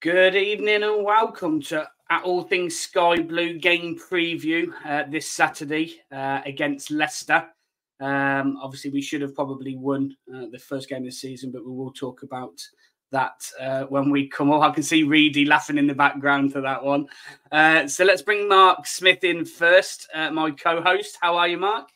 Good evening and welcome to All Things Sky Blue game preview this Saturday against Leicester. Obviously, we should have probably won the first game of the season, but we will talk about that when we come up. I can see Reedy laughing in the background for that one. So let's bring Mark Smith in first, my co-host. How are you, Mark?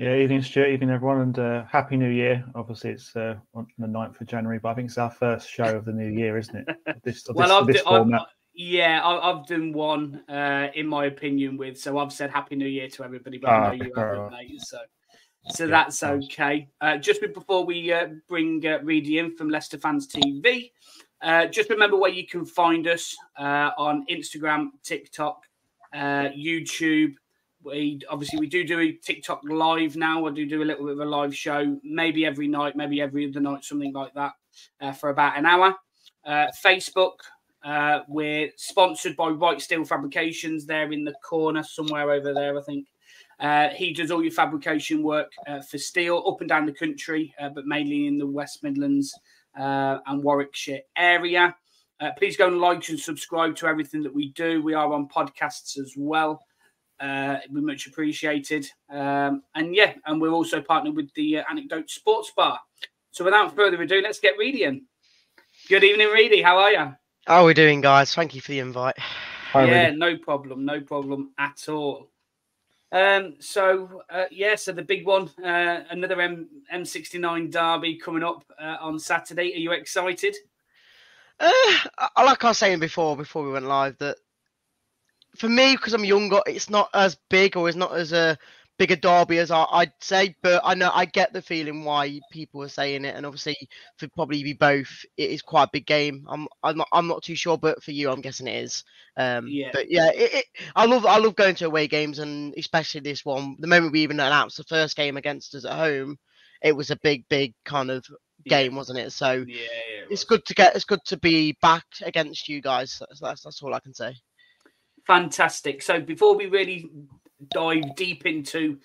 Yeah, evening, Stuart. Evening, everyone, and Happy New Year. Obviously, it's on the 9th of January, but I think it's our first show of the new year, isn't it? This format. I've done one, in my opinion, so I've said Happy New Year to everybody, but I know you haven't, mate, so that's okay. Just before we bring Reedy in from Leicester Fans TV, just remember where you can find us on Instagram, TikTok, YouTube. We do a TikTok live now. I do a little bit of a live show, maybe every night, maybe every other night, something like that, for about an hour. Facebook, we're sponsored by White Steel Fabrications. They're in the corner somewhere over there, I think. He does all your fabrication work for steel up and down the country, but mainly in the West Midlands and Warwickshire area. Please go and like and subscribe to everything that we do. We are on podcasts as well. We much appreciated. And we're also partnered with the Anecdote Sports Bar. So without further ado, let's get Reedy in. Good evening, Reedy. How are you? How are we doing, guys? Thank you for the invite. Hi, Reedy. No problem at all. So the big one, another M69 derby coming up on Saturday. Are you excited? Like I was saying before we went live, that for me, because I'm younger, it's not as big or it's not as big a derby as I'd say, but I know I get the feeling why people are saying it, and obviously for probably be both, it is quite a big game. I'm not too sure, but for you, I'm guessing it is. But yeah, I love going to away games, and especially this one. The moment we even announced the first game against us at home, it was a big kind of game, wasn't it? So it's good to be back against you guys. That's all I can say. Fantastic. So before we really dive deep into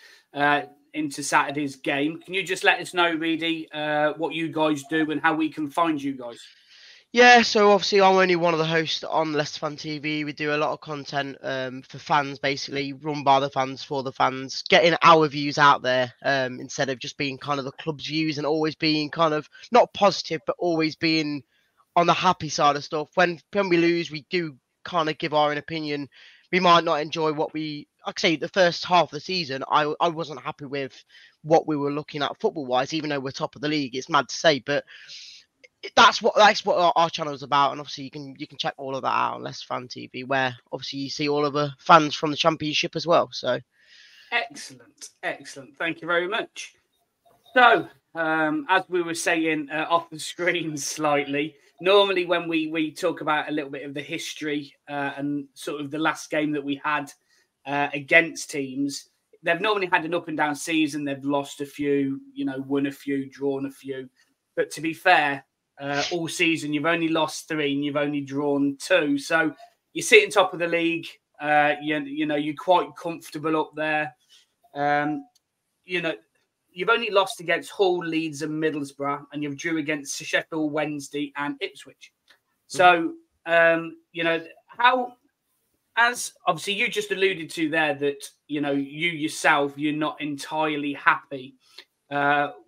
Saturday's game, can you just let us know, Reedy, what you guys do and how we can find you guys? Yeah, so obviously I'm only one of the hosts on Leicester Fan TV. We do a lot of content for fans, basically run by the fans for the fans, getting our views out there instead of just being kind of the club's views and always being kind of not positive, but always being on the happy side of stuff. When we lose, we do kind of give our own opinion. We might not enjoy what like I say, the first half of the season, I wasn't happy with what we were looking at football wise, even though we're top of the league. It's mad to say, but that's what our channel is about. And obviously you can check all of that out on Leicester Fan TV, where obviously you see all of the fans from the Championship as well. So excellent. Thank you very much. So as we were saying off the screen slightly, normally when we talk about a little bit of the history and sort of the last game that we had against teams, they've normally had an up and down season. They've lost a few, won a few, drawn a few. But to be fair, all season you've only lost 3 and you've only drawn 2. So you're sitting top of the league. You're quite comfortable up there. You've only lost against Hull, Leeds and Middlesbrough, and you've drew against Sheffield Wednesday and Ipswich. So, as obviously you just alluded to there that, you yourself, you're not entirely happy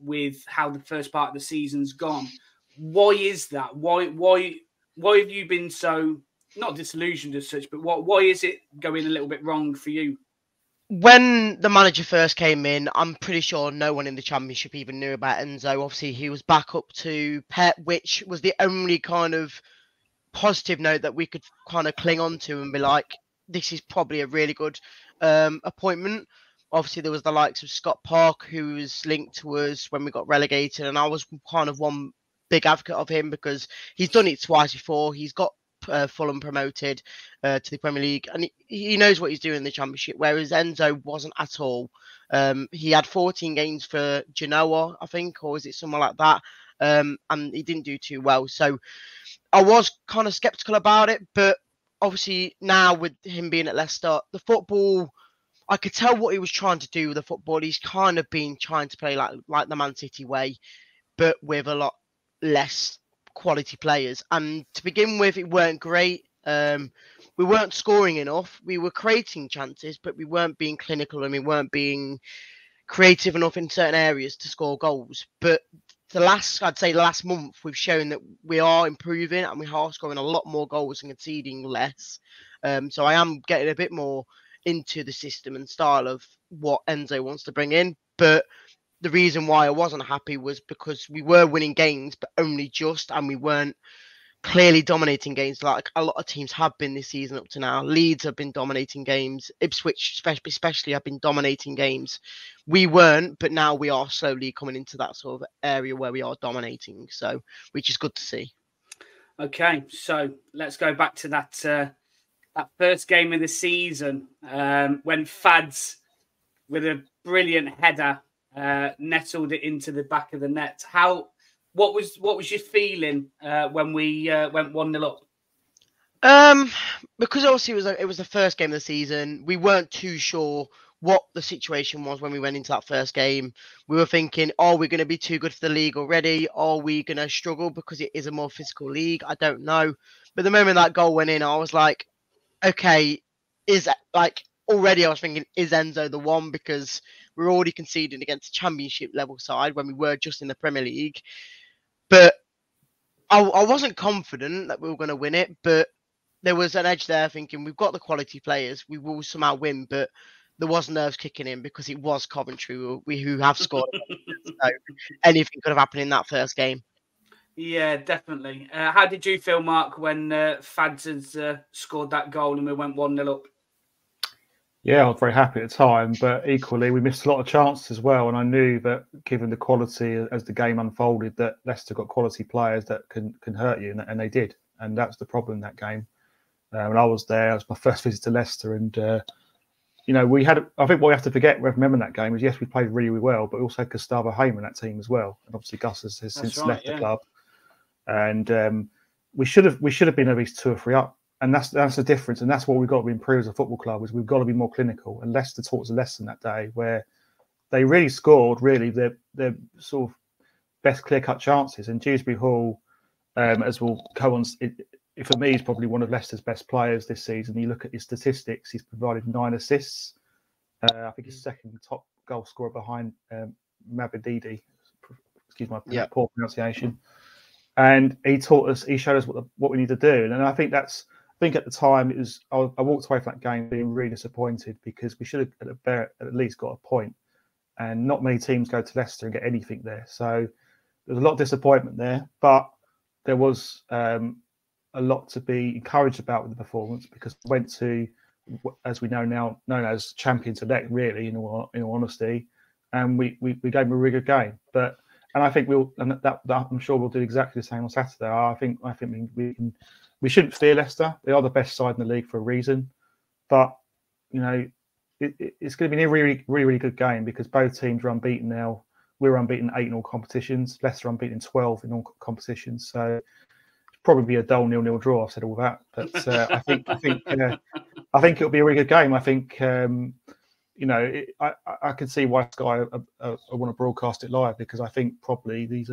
with how the first part of the season's gone. Why is that? Why have you been so, not disillusioned as such, but why is it going a little bit wrong for you? When the manager first came in, I'm pretty sure no one in the Championship even knew about Enzo. Obviously, he was back up to Pep, which was the only kind of positive note that we could kind of cling on to and be like, this is probably a really good appointment. Obviously, there was the likes of Scott Park, who was linked to us when we got relegated, and I was kind of one big advocate of him because he's done it twice before. He's got Fulham promoted to the Premier League, and he knows what he's doing in the Championship, whereas Enzo wasn't at all. He had 14 games for Genoa, I think, or is it somewhere like that, and he didn't do too well. So I was kind of sceptical about it, but obviously now with him being at Leicester, the football, I could tell what he was trying to do with the football. He's kind of been trying to play like the Man City way, but with a lot less quality players. And to begin with, it weren't great. We weren't scoring enough. We were creating chances, but we weren't being clinical and we weren't being creative enough in certain areas to score goals. But I'd say the last month, we've shown that we are improving and we are scoring a lot more goals and conceding less. So I am getting a bit more into the system and style of what Enzo wants to bring in. But the reason why I wasn't happy was because we were winning games, but only just, and we weren't clearly dominating games like a lot of teams have been this season up to now. Leeds have been dominating games. Ipswich especially have been dominating games. We weren't, but now we are slowly coming into that sort of area where we are dominating. So, which is good to see. Okay, so let's go back to that that first game of the season when Fads, with a brilliant header, nettled it into the back of the net. What was your feeling when we went 1-0 up? Because obviously it was the first game of the season. We weren't too sure what the situation was when we went into that first game. We were thinking, are we going to be too good for the league already? Are we going to struggle because it is a more physical league? I don't know. But the moment that goal went in, I was like, okay, already I was thinking, is Enzo the one? Because we're already conceding against a championship level side when we were just in the Premier League. But I wasn't confident that we were going to win it, but there was an edge there thinking we've got the quality players, we will somehow win, but there was nerves kicking in because it was Coventry who have scored. So anything could have happened in that first game. Yeah, definitely. How did you feel, Mark, when Fads had scored that goal and we went 1-0 up? Yeah, I was very happy at the time, but equally we missed a lot of chances as well. And I knew that given the quality as the game unfolded, that Leicester got quality players that can hurt you, and they did. And that's the problem in that game. When I was there, it was my first visit to Leicester, and we had. I think what we have to remember in that game is yes, we played really, really well, but we also had Gustavo Hamer in that team as well, and obviously Gus has since left the club, and we should have been at least 2 or 3 up. And that's the difference, and that's what we've got to improve as a football club. Is we've got to be more clinical. And Leicester taught us a lesson that day where they really scored their sort of best clear-cut chances. And Dewsbury Hall, as we'll go on, for me, is probably one of Leicester's best players this season. You look at his statistics; he's provided 9 assists. I think he's second top goal scorer behind Mabadidi. Excuse my poor pronunciation. And he showed us what we need to do. And I think at the time I walked away from that game being really disappointed because we should have at least got a point. And not many teams go to Leicester and get anything there. So there's a lot of disappointment there, but there was a lot to be encouraged about with the performance because we went to, as we know now, known as champions elect, really, in all honesty, and we gave them a really good game. And I think I'm sure we'll do exactly the same on Saturday. I think we shouldn't fear Leicester. They are the best side in the league for a reason, but it's going to be a really, really, really good game because both teams are unbeaten now. We're unbeaten 8 in all competitions. Leicester unbeaten 12 in all competitions. So it's probably be a dull 0-0 draw. I've said all that, but I think it'll be a really good game. I think. I can see why Sky want to broadcast it live because I think probably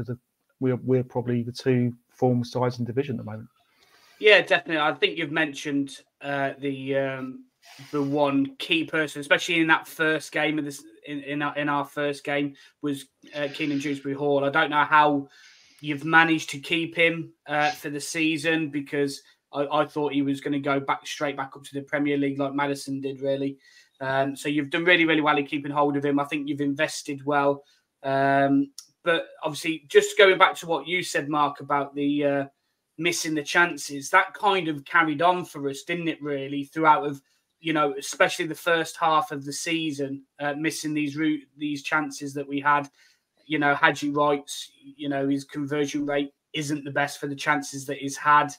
we're probably the 2 form sides in division at the moment. Yeah, definitely. I think you've mentioned the one key person, especially in that first game of this in our first game, was Keenan Dewsbury Hall. I don't know how you've managed to keep him for the season because I thought he was going to go straight back up to the Premier League like Maddison did, really. So you've done really, really well in keeping hold of him. I think you've invested well. But obviously, just going back to what you said, Mark, about the missing the chances, that kind of carried on for us, didn't it, really, throughout of, especially the first half of the season, missing these chances that we had. Hadji writes, his conversion rate isn't the best for the chances that he's had.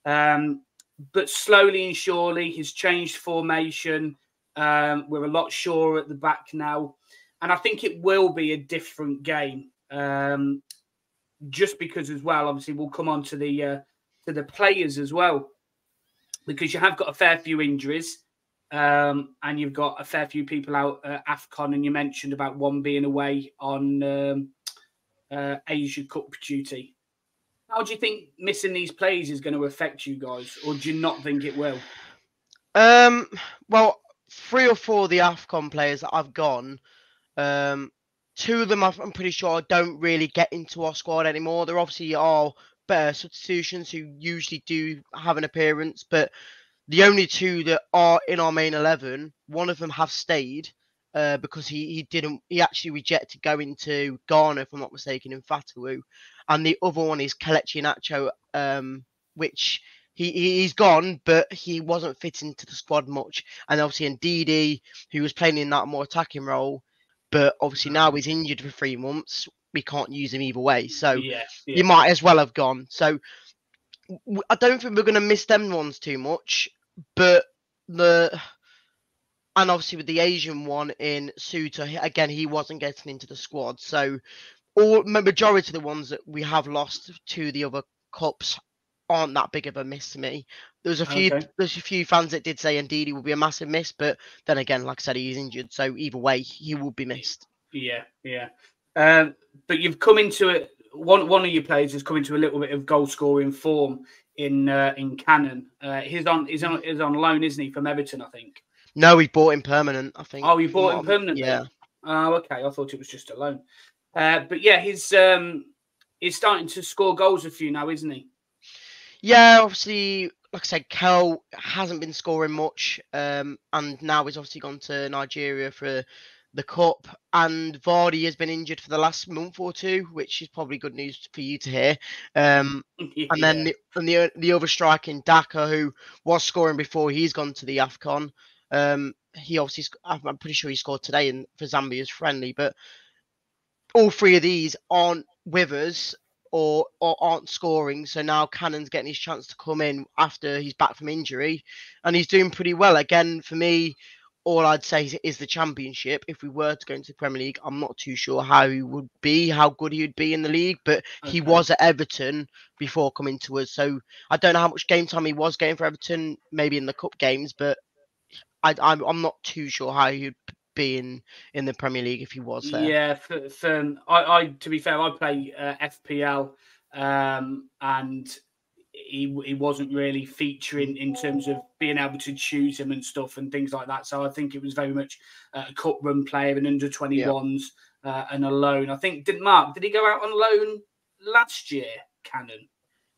But slowly and surely, he's changed formation. We're a lot surer at the back now. And I think it will be a different game. Just because as well, obviously, we'll come on to the players as well. Because you have got a fair few injuries. And you've got a fair few people out at AFCON. And you mentioned about one being away on Asia Cup duty. How do you think missing these players is going to affect you guys, or do you not think it will? Well, 3 or 4 of the AFCON players that I've gone, 2 of them I'm pretty sure don't really get into our squad anymore. There obviously are better substitutions who usually do have an appearance, but the only 2 that are in our main 11, one of them have stayed because he actually rejected going to Ghana, if I'm not mistaken, in Fatawu, and the other one is Kelechi Iheanacho, which he's gone, but he wasn't fit into the squad much, and obviously Ndidi, who was playing in that more attacking role, but obviously now he's injured for 3 months. We can't use him either way, so you might as well have gone. So I don't think we're going to miss them ones too much, but and obviously with the Asian one in Suter, again, he wasn't getting into the squad. So majority of the ones that we have lost to the other cups aren't that big of a miss to me. There's a few fans that did say Ndidi will be a massive miss, but then again, like I said, he's injured, so either way, he will be missed. Yeah. But you've come into it. One of your players has come into a little bit of goal scoring form in Cannon. He's on loan, isn't he, from Everton? I think. No, we bought him permanent. I think. Oh, you bought him permanently. Yeah. Oh, okay. I thought it was just a loan. But yeah, he's starting to score goals a few now, isn't he? Yeah, obviously, like I said, Kel hasn't been scoring much, and now he's obviously gone to Nigeria for the cup, and Vardy has been injured for the last month or 2, which is probably good news for you to hear. And then the other striker in Daka, who was scoring before he's gone to the AFCON. He obviously, I'm pretty sure he scored today for Zambia's friendly, but all 3 of these aren't with us or aren't scoring. So now Cannon's getting his chance to come in after he's back from injury, and he's doing pretty well. Again, for me, all I'd say is the Championship. If we were to go into the Premier League, I'm not too sure how good he would be in the league, but he was at Everton before coming to us. So I don't know how much game time he was getting for Everton, maybe in the cup games, but I'm not too sure how he'd be in the Premier League if he was there. Yeah, I to be fair, I play FPL, and he wasn't really featuring in terms of being able to choose him and stuff and things like that. So I think it was very much a cup run player and under 21s and a loan. I think did he go out on loan last year? Cannon.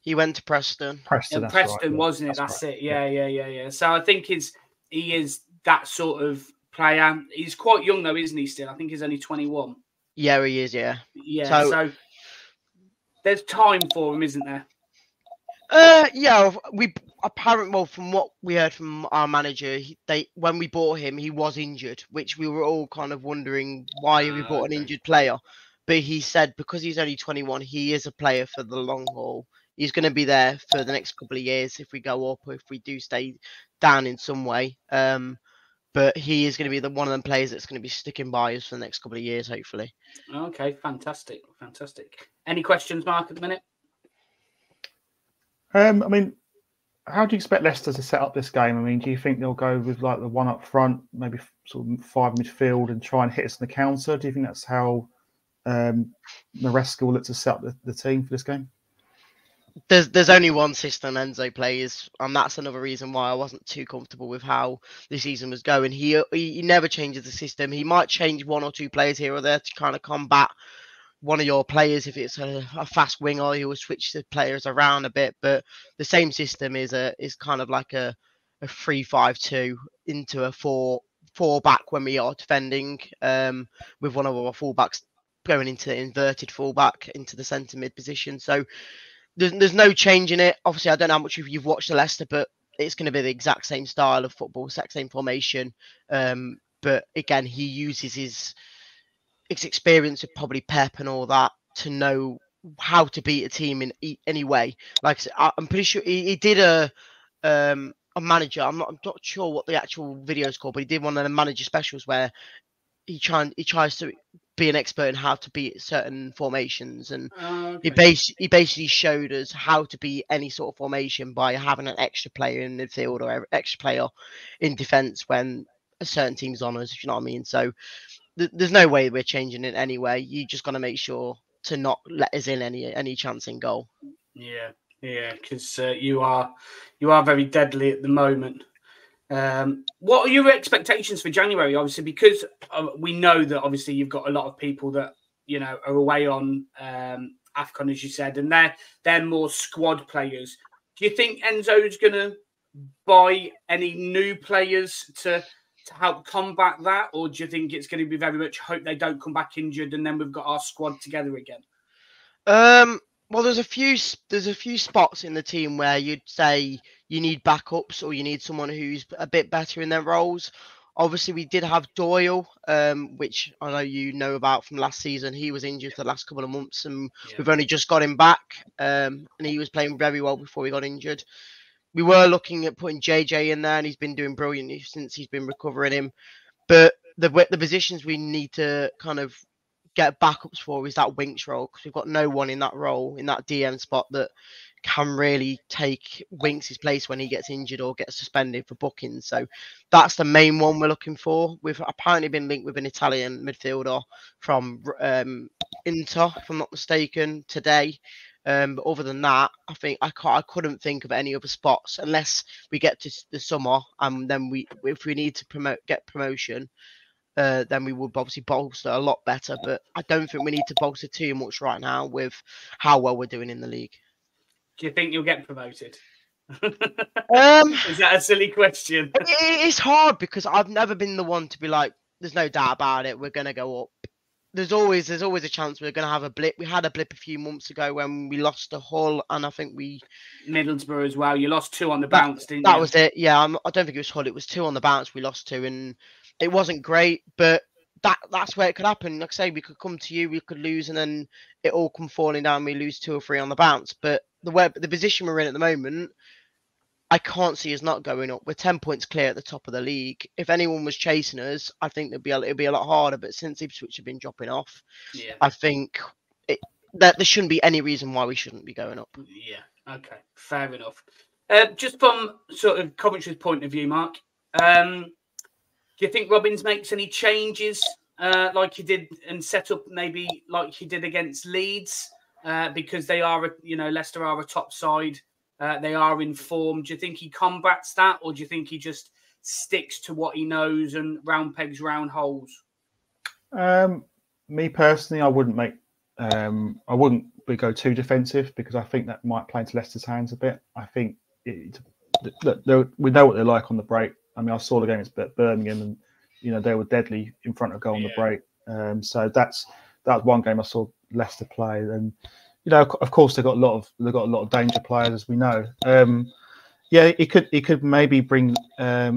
He went to Preston. Preston, right, wasn't it? That's it. Yeah. So I think he is that sort of player. He's quite young though, isn't he? Still, I think he's only 21. Yeah, he is. Yeah. So there's time for him, isn't there? From what we heard from our manager, when we bought him, he was injured, which we were all kind of wondering why we bought an injured player. But he said because he's only 21, he is a player for the long haul. He's going to be there for the next couple of years if we go up or if we do stay down in some way. But he is going to be one of them players that's going to be sticking by us for the next couple of years, hopefully. Okay, fantastic. Any questions, Mark, at the minute? I mean, how do you expect Leicester to set up this game? I mean, do you think they'll go with like the one up front, maybe sort of 5 midfield and try and hit us in the counter? Do you think that's how Maresca will look to set up the team for this game? There's only one system Enzo plays, and that's another reason why I wasn't too comfortable with how the season was going. He never changes the system. He might change 1 or 2 players here or there to kind of combat one of your players. If it's a fast winger, he will switch the players around a bit. But the same system is kind of like a 3-5-2 into a 4 back when we are defending, with one of our fullbacks going into inverted fullback into the centre mid position. So there's no change in it. Obviously, I don't know how much you've watched the Leicester, but it's going to be the exact same style of football, exact same formation. But again, he uses his experience of probably Pep and all that to know how to beat a team in any way. Like I said, I'm pretty sure he did a manager. I'm not sure what the actual video is called, but he did one of the manager specials where he tries to be an expert in how to beat certain formations, and he basically showed us how to beat any sort of formation by having an extra player in the field or extra player in defence when a certain team's on us, if you know what I mean. So there's no way we're changing it anyway. You just got to make sure to not let us in any chance in goal. Yeah, because you are very deadly at the moment. What are your expectations for January? Obviously, because we know that obviously you've got a lot of people that are away on AFCON, as you said, and they're more squad players. Do you think Enzo's going to buy any new players to help combat that, or do you think it's going to be very much hope they don't come back injured and then we've got our squad together again? Well, there's a few spots in the team where you'd say you need backups or you need someone who's a bit better in their roles. Obviously, we did have Doyle, which I know you know about from last season. He was injured for the last couple of months, and we've only just got him back. And he was playing very well before he got injured. We were looking at putting JJ in there, and he's been doing brilliantly since he's been recovering him. But the positions we need to kind of get backups for is that Winks role, because we've got no one in that role, in that DM spot, that can really take Winks' place when he gets injured or gets suspended for bookings. So that's the main one we're looking for. We've apparently been linked with an Italian midfielder from Inter, if I'm not mistaken, today. But other than that, I think I couldn't think of any other spots unless we get to the summer, and then if we need to get promotion, then we would obviously bolster a lot better. But I don't think we need to bolster too much right now with how well we're doing in the league. Do you think you'll get promoted? Is that a silly question? It's hard because I've never been the one to be like, there's no doubt about it, we're going to go up. There's always a chance we're going to have a blip. We had a blip a few months ago when we lost to Hull, and I think Middlesbrough as well. You lost 2 on the bounce, didn't you? That was it. Yeah, I don't think it was Hull. It was 2 on the bounce we lost to, and it wasn't great. But that's where it could happen. Like I say, we could come to you, we could lose, and then it all come falling down. We lose 2 or 3 on the bounce. But the position we're in at the moment, I can't see us not going up. We're 10 points clear at the top of the league. If anyone was chasing us, I think it'd be a lot harder. But since Ipswich have been dropping off, I think that there shouldn't be any reason why we shouldn't be going up. Yeah. Okay. Fair enough. Just from sort of Coventry's point of view, Mark, do you think Robbins makes any changes like he did and set up maybe like he did against Leeds because they are, Leicester are a top side. They are in form. Do you think he combats that, or do you think he just sticks to what he knows and round pegs, round holes? Me personally, I wouldn't go too defensive because I think that might play into Leicester's hands a bit. I think we know what they're like on the break. I mean, I saw the game against Birmingham, and they were deadly in front of goal on the break. So that was one game I saw Leicester play, and of course they've got a lot of danger players, as we know. He could maybe bring. I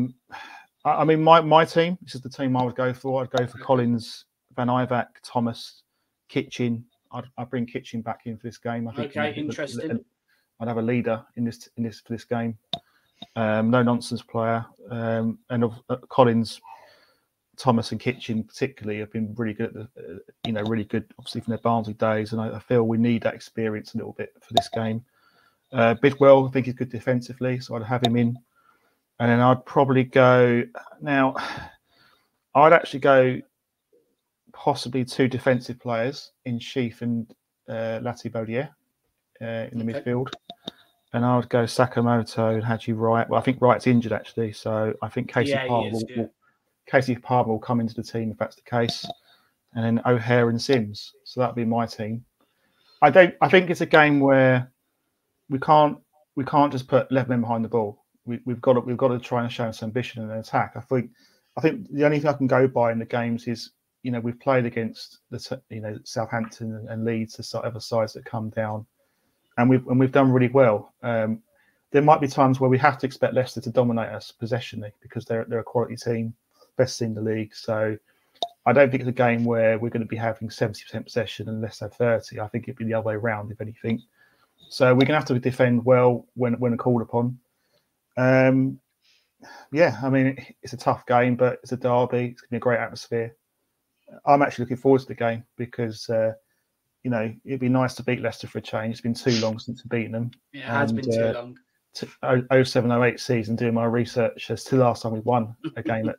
mean, my team. This is the team I would go for. I'd go for Collins, Van Ivak, Thomas, Kitchen. I'd bring Kitchen back in for this game. I think. Okay, interesting. I'd have a leader in this for this game. No nonsense player, and Collins, Thomas, and Kitchen particularly have been really good. Really good, obviously from their Barnsley days, and I feel we need that experience a little bit for this game. Bidwell, I think he's good defensively, so I'd have him in, and then I'd probably go. Now, I'd actually go possibly 2 defensive players in Sheaf and Latibaudier in the midfield. And I would go Sakamoto and Haji Wright. Well, I think Wright's injured actually, so I think Casey Palmer will come into the team if that's the case, and then O'Hare and Sims. So that'd be my team. I think it's a game where we can't just put 11 men behind the ball. We've got to try and show some ambition and an attack. I think the only thing I can go by in the games is we've played against the Southampton and Leeds, the other sides that come down. And we've done really well. There might be times where we have to expect Leicester to dominate us possessionally because they're a quality team, best team in the league. So I don't think it's a game where we're going to be having 70% possession and Leicester 30. I think it'd be the other way around, if anything. So we're going to have to defend well when called upon. I mean, it's a tough game, but it's a derby. It's going to be a great atmosphere. I'm actually looking forward to the game because. It'd be nice to beat Leicester for a change. It's been too long since we've beaten them. It has been too long. 07-08 season, doing my research as to the last time we won a game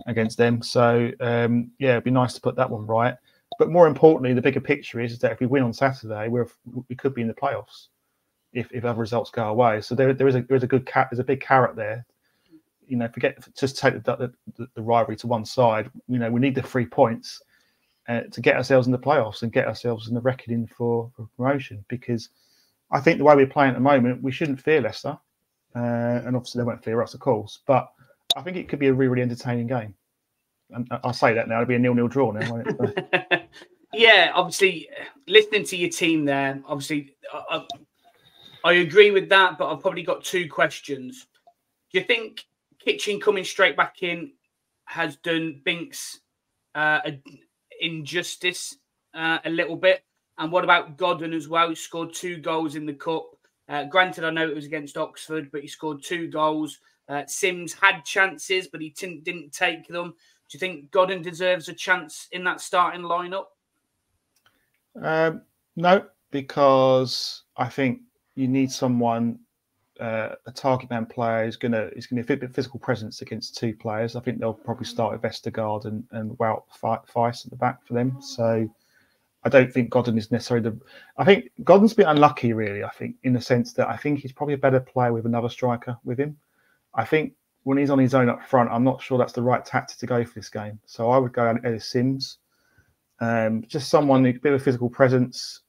against them. So, it'd be nice to put that one right. But more importantly, the bigger picture is that if we win on Saturday, we could be in the playoffs. if other results go away. So there is a there's a big carrot there. You know, just take the rivalry to one side. You know, we need the 3 points to get ourselves in the playoffs and get ourselves in the reckoning for promotion. Because I think the way we're playing at the moment, we shouldn't fear Leicester, and obviously they won't fear us, of course. But I think it could be a really, really entertaining game. And I'll say that now; it'll be a 0-0 draw now, won't it? Yeah, obviously, listening to your team there, obviously, I agree with that. But I've probably got 2 questions. Do you think Kitchen coming straight back in has done Binks injustice a little bit? And what about Godden as well? He scored 2 goals in the cup. Granted, I know it was against Oxford, but he scored 2 goals. Sims had chances, but he didn't take them. Do you think Godden deserves a chance in that starting lineup? No, because I think you need someone. A target man player is going to be a bit physical presence against 2 players. I think they'll probably start with Vestergaard and Wout Feist at the back for them. So I don't think Godden is necessarily I think Godden's a bit unlucky, really. I think in the sense that I think he's probably a better player with another striker with him. I think when he's on his own up front, I'm not sure that's the right tactic to go for this game. So I would go Ellis Sims, just someone with a bit of a physical presence.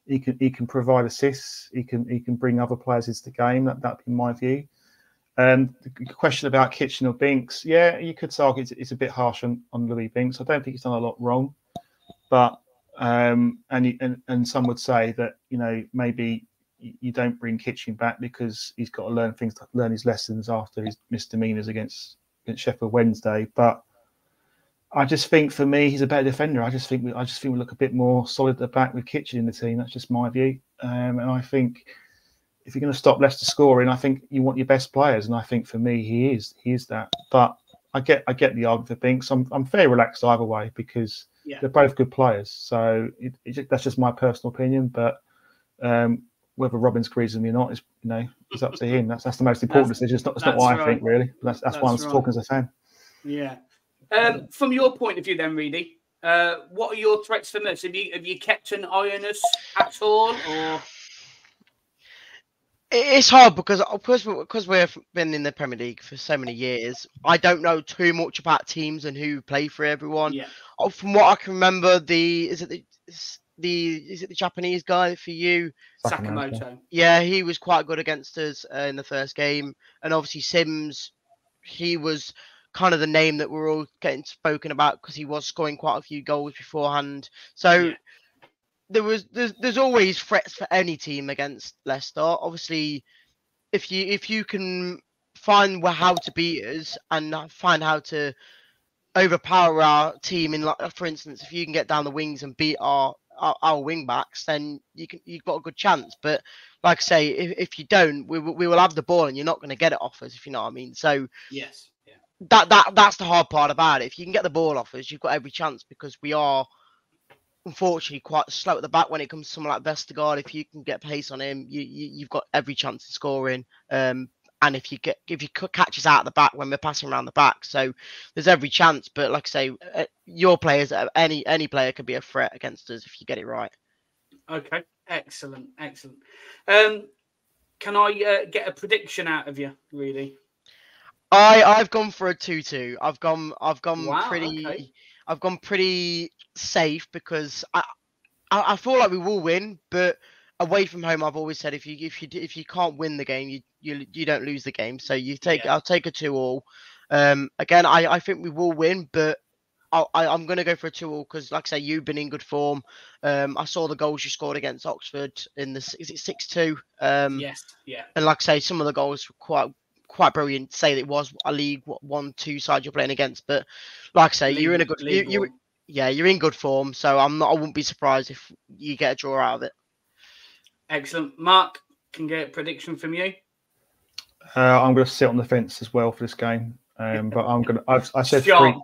He can provide assists. He can bring other players into the game. That'd be my view. The question about Kitchen or Binks, yeah, you could argue it's a bit harsh on Louis Binks. I don't think he's done a lot wrong, but and some would say that, you know, maybe you don't bring Kitchen back because he's got to learn his lessons after his misdemeanors against Sheffield Wednesday. But I just think, for me, he's a better defender. I just think we look a bit more solid at the back with Kitchen in the team. That's just my view. And I think if you're going to stop Leicester scoring, I think you want your best players. And I think, for me, he is that. But I get the argument for Binks. I'm very relaxed either way because they're both good players. So that's just my personal opinion. But whether Robins agrees with me or not is, you know, it's up to him. That's the most important decision. It's not what I think, really. But that's why I'm talking as a fan. Yeah. From your point of view, then, Reedy, what are your threats from this? Have you kept an eye on us at all, or? It's hard because we've been in the Premier League for so many years. I don't know too much about teams and who play for everyone. Yeah. From what I can remember, is it the Japanese guy for you? Sakamoto. Yeah, he was quite good against us in the first game, and obviously Sims, he was kind of the name that we're all getting spoken about because he was scoring quite a few goals beforehand. So there's always threats for any team against Leicester. Obviously, if you can find how to beat us and find how to overpower our team, in, like, for instance, if you can get down the wings and beat our wing backs, then you've got a good chance. But like I say, if you don't, we will have the ball and you're not going to get it off us, if you know what I mean. So yes. That's the hard part about it. If you can get the ball off us, you've got every chance because we are unfortunately quite slow at the back when it comes to someone like Vestergaard. If you can get pace on him, you've got every chance of scoring. And if you catch us out at the back when we're passing around the back, so there's every chance. But like I say, your players, any player could be a threat against us if you get it right. Okay, excellent. Can I get a prediction out of you, really? I've gone for a 2-2. I've gone pretty safe because I feel like we will win, but away from home, I've always said if you can't win the game, you don't lose the game. So I'll take a 2-2. Again, I think we will win, but I'm going to go for a 2-2 because, like I say, you've been in good form. I saw the goals you scored against Oxford is it 6-2? Yes, yeah. And like I say, some of the goals were quite brilliant to say that it was a League 1-2 side you're playing against, but like I say, you're in a good you're in good form, so I wouldn't be surprised if you get a draw out of it. Excellent. Mark, can get a prediction from you? I'm going to sit on the fence as well for this game, but I said John.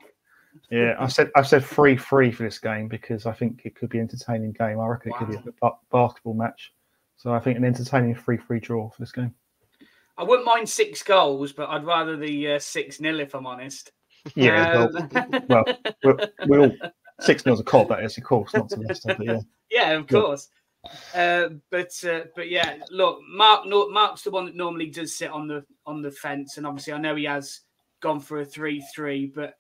3. Yeah, I said 3-3 for this game because I think it could be an entertaining game. I reckon it could be a basketball match, so I think an entertaining 3-3 draw for this game. I wouldn't mind 6 goals, but I'd rather the 6-0 if I'm honest. Yeah, we're all 6-0's a cop, that is, of course, not to Leicester, but yeah. Yeah, of course. But yeah, look, Mark's the one that normally does sit on the fence, and obviously I know he has gone for a 3-3, but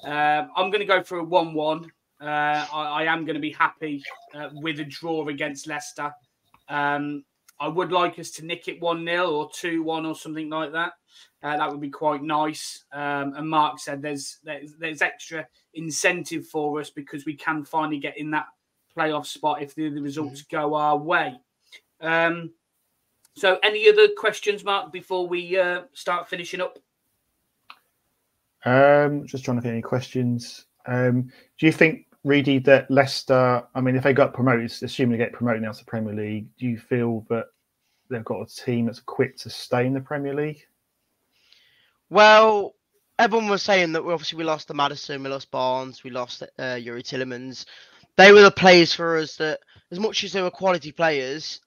I'm going to go for a 1-1. I am going to be happy with a draw against Leicester. I would like us to nick it 1-0 or 2-1 or something like that. That would be quite nice. And Mark said there's extra incentive for us because we can finally get in that playoff spot if the results go our way. So any other questions, Mark, before we start finishing up? Just trying to think any questions. Do you think, Reedy, that Leicester, I mean, if they got promoted, assuming they get promoted now to the Premier League, do you feel that they've got a team that's equipped to stay in the Premier League? Well, everyone was saying that we lost the Maddison, we lost Barnes, we lost Yuri Tillemans. They were the players for us that, as much as they were quality players,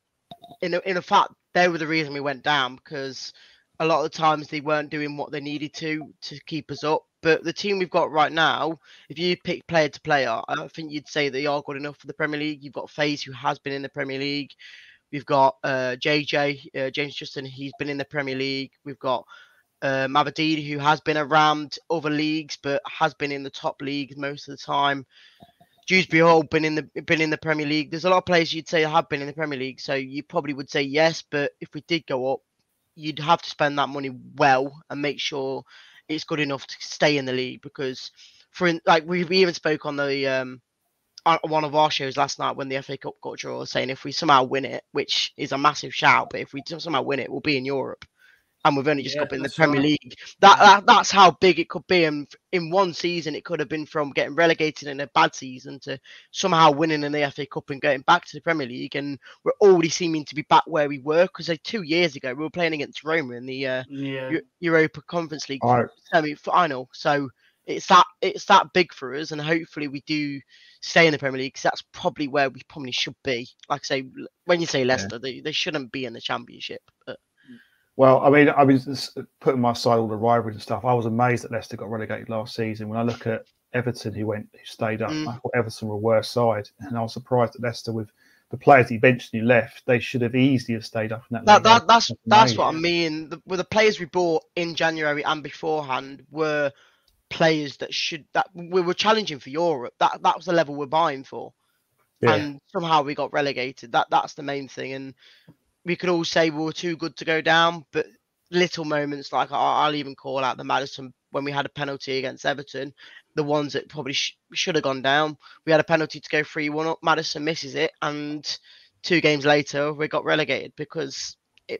in a fact, they were the reason we went down, because a lot of the times they weren't doing what they needed to keep us up. But the team we've got right now, if you pick player to player, I don't think you'd say they are good enough for the Premier League. You've got FaZe, who has been in the Premier League. We've got JJ, James Justin, he's been in the Premier League. We've got Aberdeen, who has been around other leagues but has been in the top league most of the time. Dewsbury Hall been in the Premier League. There's a lot of players you'd say have been in the Premier League, so you probably would say yes. But if we did go up, you'd have to spend that money well and make sure it's good enough to stay in the league. Because we even spoke on the on one of our shows last night when the FA Cup got drawn, saying if we somehow win it, which is a massive shout, but if we somehow win it, we'll be in Europe. And we've only just got in the Premier League. That's how big it could be. And in one season, it could have been from getting relegated in a bad season to somehow winning in the FA Cup and getting back to the Premier League. And we're already seeming to be back where we were, because 2 years ago we were playing against Roma in the Europa Conference League semi-final. So it's that big for us, and hopefully we do stay in the Premier League, because that's probably where we probably should be. Like I say, when you say Leicester, they shouldn't be in the Championship, but. Well, I mean, I was putting my side all the rivalries and stuff. I was amazed that Leicester got relegated last season. When I look at Everton, who stayed up, I thought Everton were a worse side, and I was surprised that Leicester, with the players he eventually left, they should have easily stayed up in that. That's what I mean. With the players we bought in January and beforehand were players that we were challenging for Europe. That was the level we're buying for, and somehow we got relegated. That's the main thing. And we could all say we were too good to go down, but little moments like I'll even call out the Maddison when we had a penalty against Everton, the ones that probably should have gone down. We had a penalty to go 3-1 up. Maddison misses it, and 2 games later we got relegated because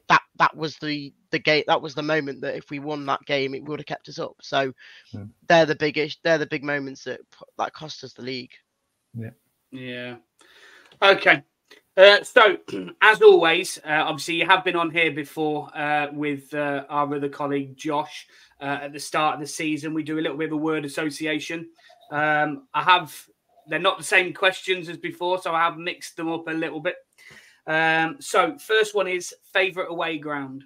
that was the game. That was the moment that if we won that game, it would have kept us up. So they're the big moments that cost us the league. Yeah. Okay. So, as always, obviously you have been on here before with our other colleague Josh at the start of the season. We do a little bit of a word association. They're not the same questions as before, so I have mixed them up a little bit. So, first one is favourite away ground.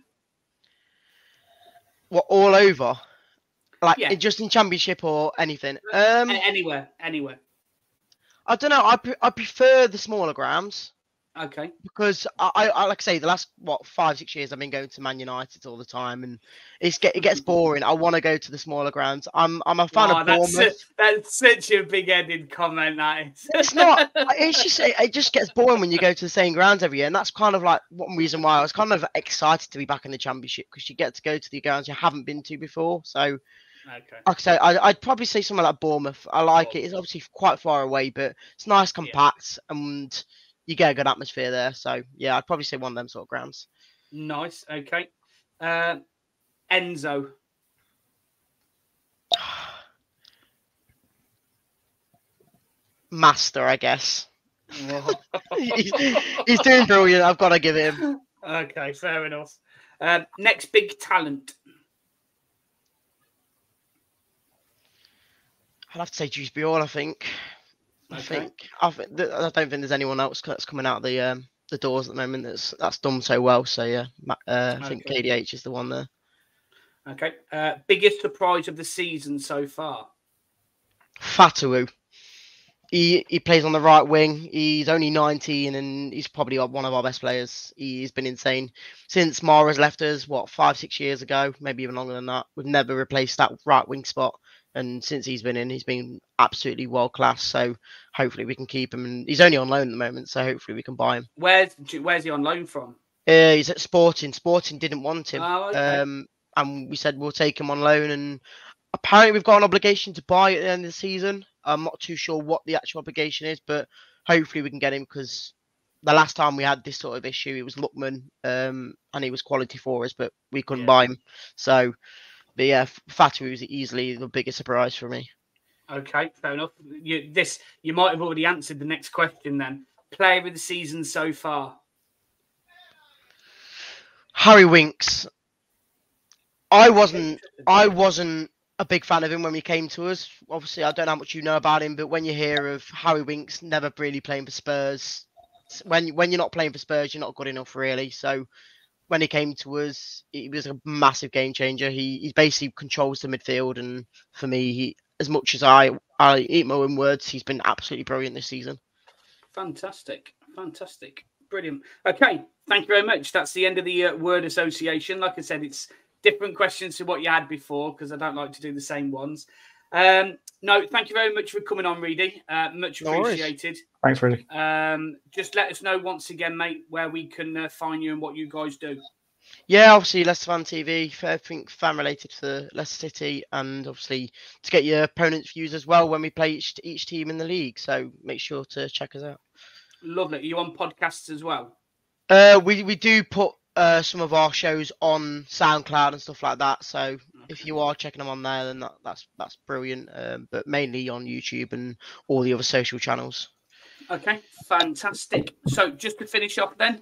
What, all over? Just in Championship or anything? Anywhere. I don't know. I prefer the smaller grounds. Okay. Because I like I say, the last 5-6 years I've been going to Man United all the time, and it gets boring. I want to go to the smaller grounds. I'm a fan of Bournemouth. That's such a big-headed comment. That is. It's not. It's just it just gets boring when you go to the same grounds every year, and that's kind of like one reason why I was kind of excited to be back in the Championship, because you get to go to the grounds you haven't been to before. So, okay. Like I say, I'd probably say somewhere like Bournemouth. I like it. It's obviously quite far away, but it's nice, compact, and you get a good atmosphere there. So, yeah, I'd probably say one of them sort of grounds. Nice. Okay. Enzo. Master, I guess. he's doing brilliant. I've got to give it him. Okay, fair enough. Next big talent. I'd have to say Dewsbury Hall, I think. Okay. I don't think there's anyone else that's coming out the doors at the moment that's done so well. So yeah, I think KDH is the one there. Okay. Biggest surprise of the season so far? Fatawu. He plays on the right wing. He's only 19 and he's probably one of our best players. He's been insane since Mara's left us. What, 5-6 years ago, maybe even longer than that. We've never replaced that right wing spot, and since he's been in, he's been absolutely world class. So hopefully we can keep him. And he's only on loan at the moment, so hopefully we can buy him. Where's he on loan from? He's at Sporting. Sporting didn't want him, oh, okay. And we said we'll take him on loan. And apparently we've got an obligation to buy at the end of the season. I'm not too sure what the actual obligation is, but hopefully we can get him, because the last time we had this sort of issue, it was Lookman, and he was quality for us, but we couldn't buy him. So, but yeah, Fatu is easily the biggest surprise for me. Okay, fair enough. You might have already answered the next question then. Player of the season so far? Harry Winks. I wasn't a big fan of him when he came to us. Obviously, I don't know how much you know about him, but when you hear of Harry Winks never really playing for Spurs, when you're not playing for Spurs, you're not good enough, really. So when he came to us, he was a massive game changer. He basically controls the midfield, and for me, as much as I eat my own words, he's been absolutely brilliant this season. Fantastic. Brilliant. Okay, thank you very much. That's the end of the word association. Like I said, it's different questions to what you had before, because I don't like to do the same ones. No, thank you very much for coming on, Reedy. Much appreciated. Thanks, Reedy. Just let us know once again, mate, where we can find you and what you guys do. Yeah, obviously Leicester Fan TV, everything fan related for Leicester City, and obviously to get your opponents' views as well when we play each team in the league. So make sure to check us out. Lovely. Are you on podcasts as well? We do put some of our shows on SoundCloud and stuff like that. So if you are checking them on there, then that's brilliant. But mainly on YouTube and all the other social channels. Okay, fantastic. So just to finish off then,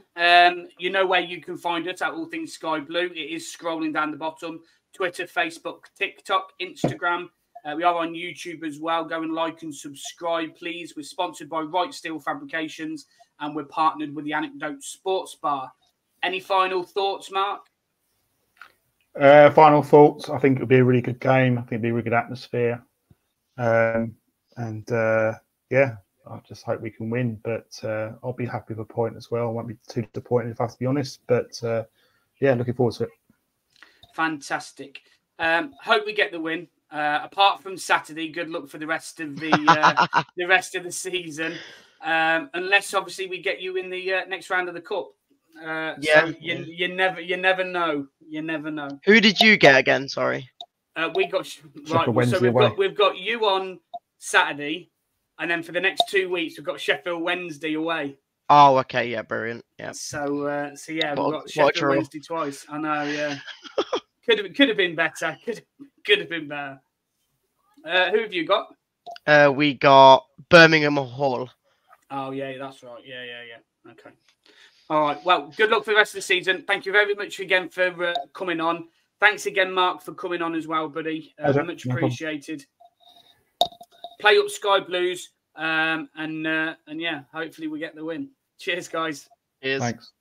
you know where you can find us at All Things Sky Blue. It is scrolling down the bottom. Twitter, Facebook, TikTok, Instagram. We are on YouTube as well. Go and like and subscribe, please. We're sponsored by Right Steel Fabrications, and we're partnered with the Anecdote Sports Bar. Any final thoughts, Mark? Final thoughts. I think it'll be a really good game. I think it'll be a really good atmosphere. Yeah, I just hope we can win. But I'll be happy with a point as well. I won't be too disappointed if I have to be honest. But yeah, looking forward to it. Fantastic. Hope we get the win. Apart from Saturday, good luck for the rest of the season. Unless obviously we get you in the next round of the cup. So you never know. You never know. Who did you get again? Sorry. We've got you on Saturday, and then for the next 2 weeks we've got Sheffield Wednesday away. Oh, okay, yeah, brilliant. Yeah. So yeah, we've got Sheffield Wednesday twice. I know, yeah. Could have been better. Could have been better. Who have you got? We got Birmingham Hall. Oh yeah, that's right. Yeah. Okay. All right. Well, good luck for the rest of the season. Thank you very much again for coming on. Thanks again, Mark, for coming on as well, buddy. Much appreciated. Play up Sky Blues, and yeah, hopefully we get the win. Cheers, guys. Cheers. Thanks.